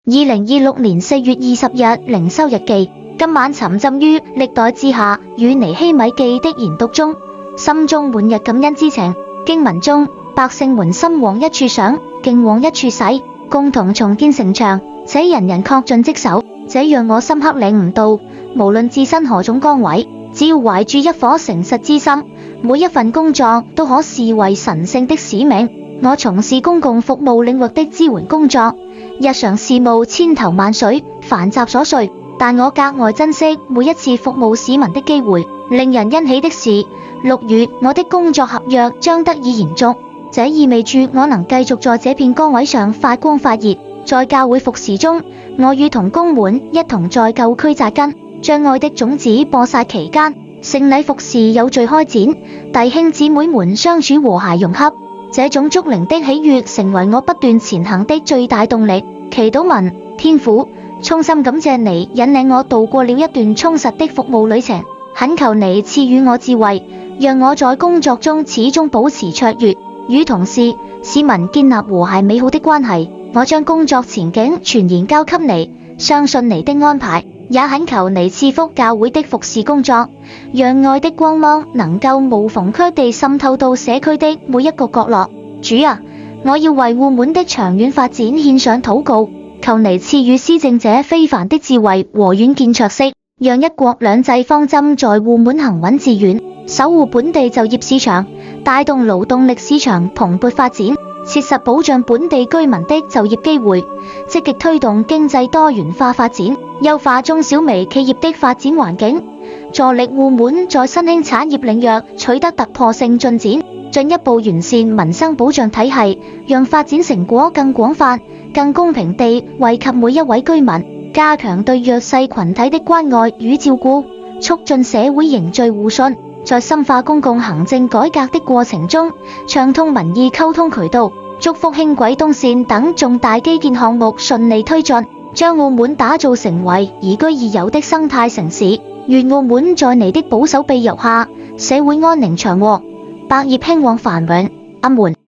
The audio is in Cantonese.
2026年4月20日靈修日記。今晚沉浸於歷代志下與尼希米記的研讀中，心中滿溢感恩之情。經文中，百姓們心往一處想，勁往一處使，共同重建城牆，且人人恪盡職守。這讓我深刻領悟到，無論置身何種崗位，只要懷住一顆誠實之心，每一份工作都可視為神聖的使命。我從事公共服務領域的支援工作，日常事務千頭萬緒，繁雜瑣碎，但我格外珍惜每一次服務市民的機會。令人欣喜的是，6月我的工作合約將得以延續，這意味住我能繼續在這片崗位上發光發熱。在教會服事中，我與同工們一同在舊區扎根，將愛的種子播撒期間，聖禮服事有序開展，弟兄姊妹們相處和諧融洽。這種屬靈的喜悅成為我不斷前行的最大動力。祈禱文：天父，衷心感謝你引領我度過了一段充實的服務旅程，懇求你賜予我智慧，讓我在工作中始終保持卓越，與同事、市民建立和諧美好的關係。我將工作前景全然交給你，相信你的安排，也懇求你賜福教會的服事工作，讓愛的光芒能夠無縫隙地滲透到社區的每一個角落。主啊，我要為澳門的長遠發展獻上禱告，求你賜予施政者非凡的智慧和遠見卓識，讓一國兩制方針在澳門行穩致遠，守護本地就業市場，帶動勞動力市場蓬勃發展，切實保障本地居民的就業機會，積極推動經濟多元化發展，優化中小微企業的發展環境，助力澳門在新興產業領域取得突破性進展，進一步完善民生保障體系，讓發展成果更廣泛、更公平地惠及每一位居民，加強對弱勢群體的關愛與照顧，促進社會凝聚互信。在深化公共行政改革的過程中，暢通民意溝通渠道，祝福輕軌東線等重大基建項目順利推進，將澳門打造成為宜居宜遊的生態城市。願澳門在你的保守庇佑下，社會安寧祥和，百業興旺繁榮。阿門。